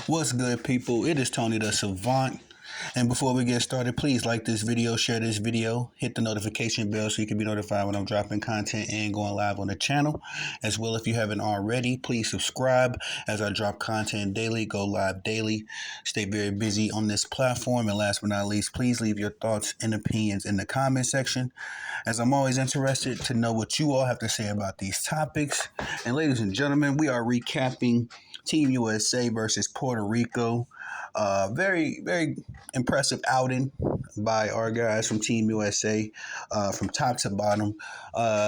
What's good, people? It is Tony the Savant. And before we get started, please like this video, share this video, hit the notification bell so you can be notified when I'm dropping content and going live on the channel. As well, if you haven't already, please subscribe as I drop content daily, go live daily, stay very busy on this platform. And last but not least, please leave your thoughts and opinions in the comment section, as I'm always interested to know what you all have to say about these topics. And ladies and gentlemen, we are recapping Team USA versus Puerto Rico. Very impressive outing by our guys from Team USA, from top to bottom.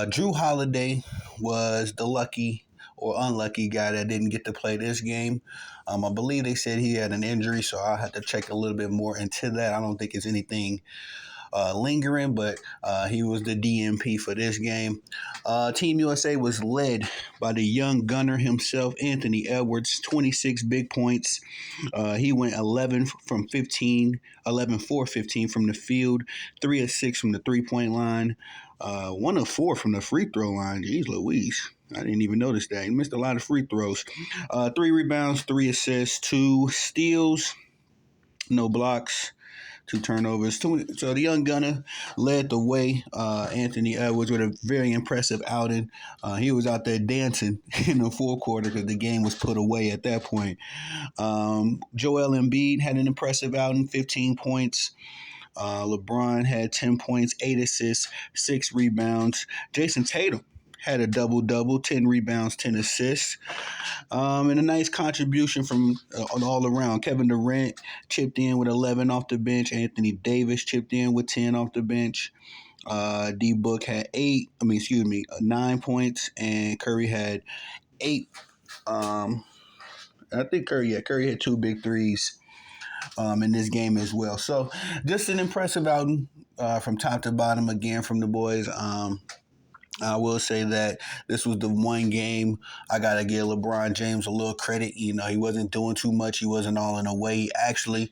Drew Holiday was the lucky or unlucky guy that didn't get to play this game. I believe they said he had an injury, so I'll have to check a little bit more into that. I don't think it's anything lingering, but he was the DMP for this game. Team USA was led by the young gunner himself, Anthony Edwards, 26 big points. He went 11 from 15, 11 for 15 from the field, 3 of 6 from the three-point line, 1 of 4 from the free throw line. Jeez Louise. I didn't even notice that. He missed a lot of free throws. 3 rebounds, 3 assists, 2 steals, no blocks, 2 turnovers. So the young gunner led the way. Anthony Edwards with a very impressive outing. He was out there dancing in the fourth quarter because the game was put away at that point. Joel Embiid had an impressive outing, 15 points. LeBron had 10 points, 8 assists, 6 rebounds. Jason Tatum had a double-double, 10 rebounds, 10 assists. And a nice contribution from all around. Kevin Durant chipped in with 11 off the bench. Anthony Davis chipped in with 10 off the bench. D-Book had 9 points, and Curry had 8. I think Curry had 2 big threes in this game as well. So just an impressive outing from top to bottom again from the boys. I will say that this was the one game I got to give LeBron James a little credit. You know, he wasn't doing too much. He wasn't all in a way. He actually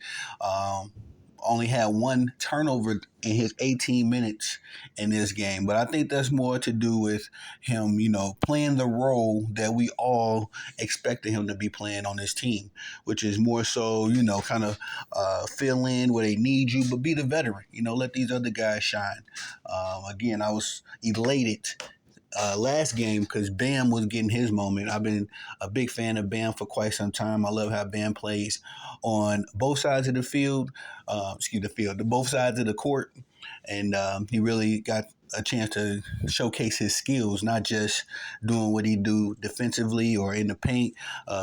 only had 1 turnover in his 18 minutes in this game. But I think that's more to do with him, playing the role that we all expected him to be playing on this team, which is more so, kind of fill in where they need you, but be the veteran. Let these other guys shine. Again, I was elated last game because Bam was getting his moment. I've been a big fan of Bam for quite some time. I love how Bam plays on both sides of the field, both sides of the court. And he really got a chance to showcase his skills, not just doing what he do defensively or in the paint.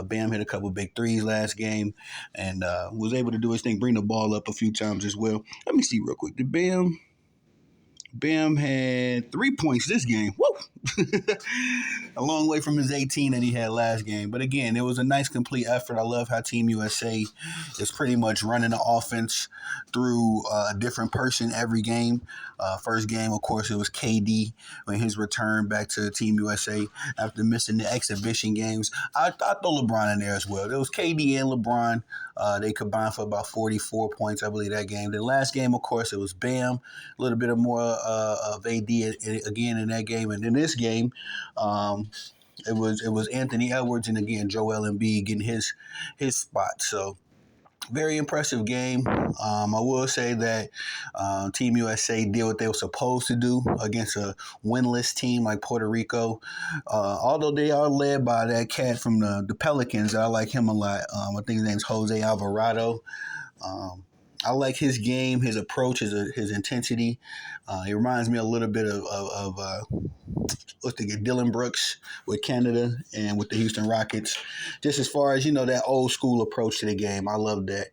Bam hit a couple big threes last game and was able to do his thing, bring the ball up a few times as well. Let me see real quick. Did Bam had 3 points this game. Woo! A long way from his 18 that he had last game. But again, it was a nice, complete effort. I love how Team USA is pretty much running the offense through a different person every game. First game, of course, it was KD when his return back to Team USA after missing the exhibition games. I throw LeBron in there as well. It was KD and LeBron. They combined for about 44 points, I believe, that game. The last game, of course, it was Bam. A little bit of more of AD again in that game. And in this game, it was Anthony Edwards and, again, Joel Embiid getting his spot. So very impressive game. I will say that Team USA did what they were supposed to do against a winless team like Puerto Rico. Although they are led by that cat from the Pelicans, I like him a lot. I think his name's Jose Alvarado. I like his game, his approach, his intensity. He reminds me a little bit of Dylan Brooks with Canada and with the Houston Rockets. Just as far as, that old school approach to the game. I love that.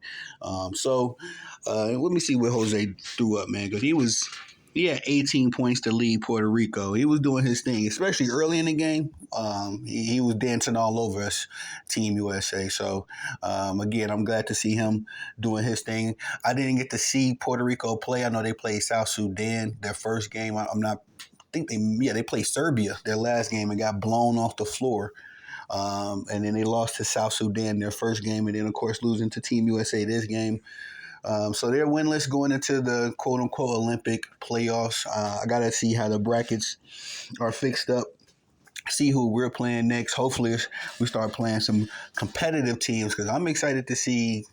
So let me see what Jose threw up, man, because he had 18 points to lead Puerto Rico. He was doing his thing, especially early in the game. He was dancing all over us, Team USA. So, again, I'm glad to see him doing his thing. I didn't get to see Puerto Rico play. I know they played South Sudan their first game. They played Serbia their last game and got blown off the floor. And then they lost to South Sudan their first game, and then, of course, losing to Team USA this game. So they're winless going into the quote-unquote Olympic playoffs. I got to see how the brackets are fixed up. see who we're playing next. Hopefully, we start playing some competitive teams because I'm excited to see,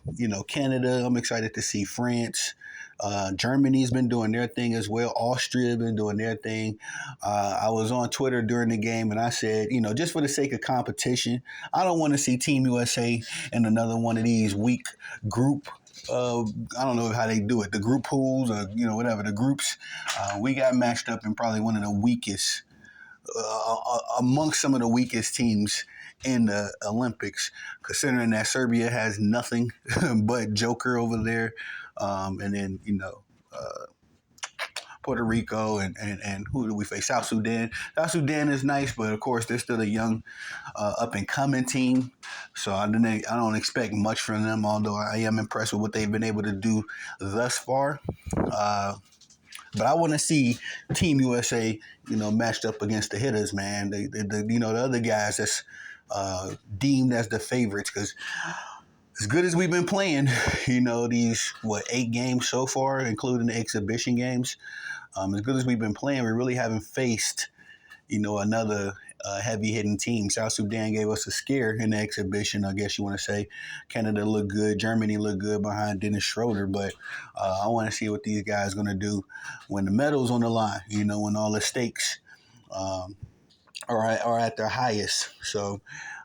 Canada. I'm excited to see France. Germany's been doing their thing as well. Austria been doing their thing. I was on Twitter during the game and I said, just for the sake of competition, I don't want to see Team USA in another one of these weak group. I don't know how they do it, the group pools or whatever the groups. We got matched up in probably one of the weakest amongst some of the weakest teams in the Olympics, considering that Serbia has nothing but Joker over there, and then Puerto Rico and who do we face? South Sudan. South Sudan is nice, but of course they're still a young, up and coming team. So I don't expect much from them. Although I am impressed with what they've been able to do thus far. But I want to see Team USA, matched up against the hitters, man. The other guys that's deemed as the favorites, because as good as we've been playing, these 8 games so far, including the exhibition games. As good as we've been playing, we really haven't faced, another heavy hitting team. South Sudan gave us a scare in the exhibition, I guess you want to say. Canada looked good. Germany looked good behind Dennis Schroeder. But I want to see what these guys are going to do when the medal's on the line, when all the stakes are at their highest. So,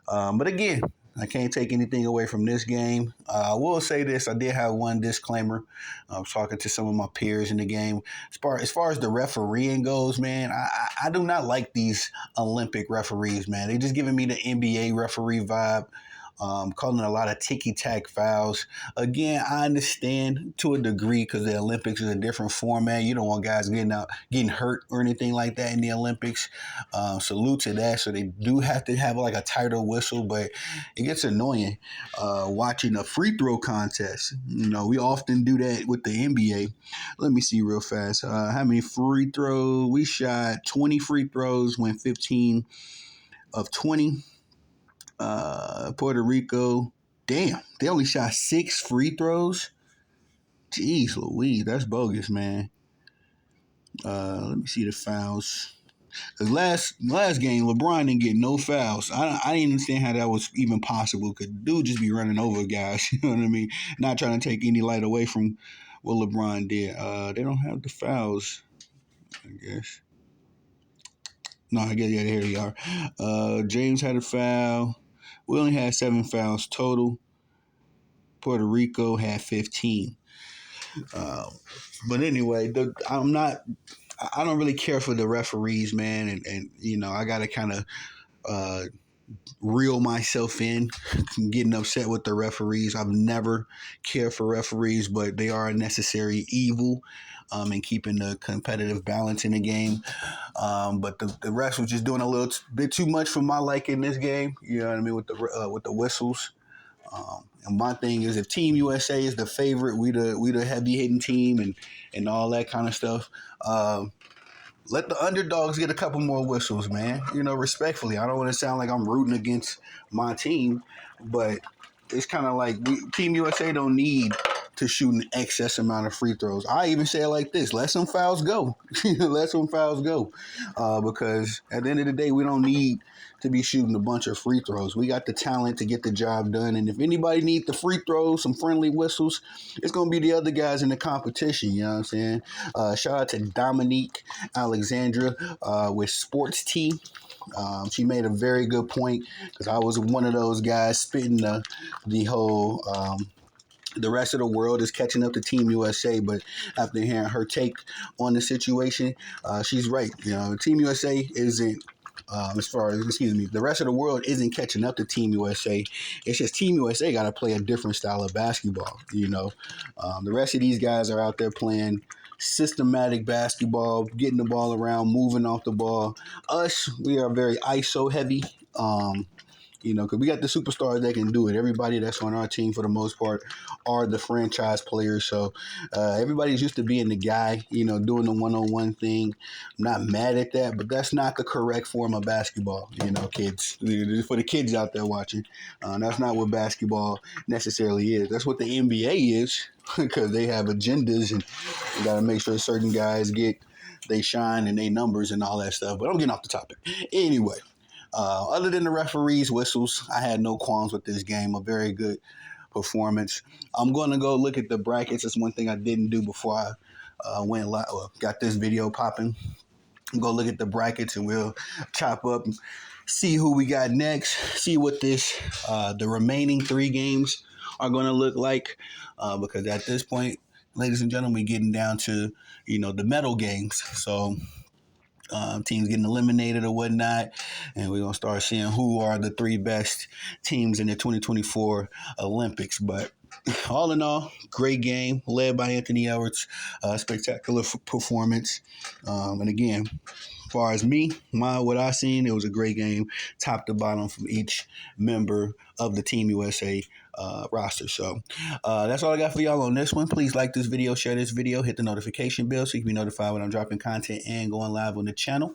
but again, I can't take anything away from this game. I will say this. I did have one disclaimer. I was talking to some of my peers in the game. As far as the refereeing goes, man, I do not like these Olympic referees, man. They're just giving me the NBA referee vibe. Calling a lot of ticky-tack fouls. Again, I understand to a degree because the Olympics is a different format. You don't want guys getting hurt or anything like that in the Olympics. Salute to that. So they do have to have like a tighter whistle, but it gets annoying watching a free throw contest. We often do that with the NBA. Let me see real fast. How many free throws? We shot 20 free throws, went 15 of 20. Puerto Rico, damn, they only shot 6 free throws. Jeez Louise, that's bogus, man. Let me see the fouls. Cause last game, LeBron didn't get no fouls. I didn't understand how that was even possible. Could dude just be running over guys? You know what I mean? Not trying to take any light away from what LeBron did. They don't have the fouls, I guess. No, I guess, yeah, here they are. James had a foul. We only had 7 fouls total. Puerto Rico had 15. But anyway, I don't really care for the referees, man. And I got to kind of reel myself in getting upset with the referees. I've never cared for referees, but they are a necessary evil in keeping the competitive balance in the game. But the refs was just doing a little bit too much for my liking this game. You know what I mean, with the whistles. And my thing is, if Team USA is the favorite, we the heavy hitting team and all that kind of stuff. Let the underdogs get a couple more whistles, man. Respectfully. I don't want to sound like I'm rooting against my team, but it's kind of like Team USA don't need to shoot an excess amount of free throws. I even say it like this: let some fouls go. Let some fouls go. Because at the end of the day, we don't need to be shooting a bunch of free throws. We got the talent to get the job done. And if anybody needs the free throws, some friendly whistles, it's going to be the other guys in the competition. You know what I'm saying? Shout out to Dominique Alexandra with Sports Tea. She made a very good point because I was one of those guys spitting the whole the rest of the world is catching up to Team USA. But after hearing her take on the situation, she's right. Team USA isn't. The rest of the world isn't catching up to Team USA. It's just Team USA got to play a different style of basketball. The rest of these guys are out there playing systematic basketball, getting the ball around, moving off the ball. Us, we are very ISO heavy. Because we got the superstars that can do it. Everybody that's on our team, for the most part, are the franchise players. So everybody's used to being the guy, doing the one-on-one thing. I'm not mad at that, but that's not the correct form of basketball, kids. For the kids out there watching, that's not what basketball necessarily is. That's what the NBA is, because they have agendas and you got to make sure certain guys they shine and they numbers and all that stuff. But I'm getting off the topic. Anyway. Other than the referees' whistles, I had no qualms with this game. A very good performance. I'm going to go look at the brackets. That's one thing I didn't do before I got this video popping. Go look at the brackets and we'll chop up, see who we got next, see what the remaining 3 games are going to look like. Because at this point, ladies and gentlemen, we're getting down to the medal games. So teams getting eliminated or whatnot, and we're gonna start seeing who are the 3 best teams in the 2024 Olympics. But all in all, great game led by Anthony Edwards, spectacular performance, and again, as far as what I seen, it was a great game, top to bottom from each member of the Team USA roster. So that's all I got for y'all on this one. Please like this video, share this video, hit the notification bell so you can be notified when I'm dropping content and going live on the channel.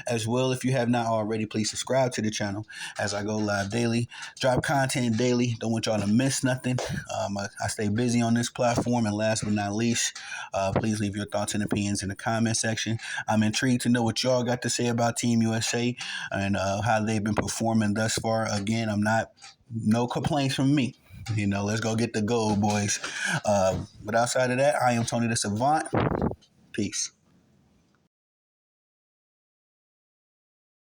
As well, if you have not already, please subscribe to the channel as I go live daily, drop content daily. Don't want y'all to miss nothing. I stay busy on this platform. And last but not least, please leave your thoughts and opinions in the comment section. I'm intrigued to know what y'all got to say about Team USA and how they've been performing thus far. Again, no complaints from me. Let's go get the gold, boys. But outside of that, I am Tony the Savant. Peace.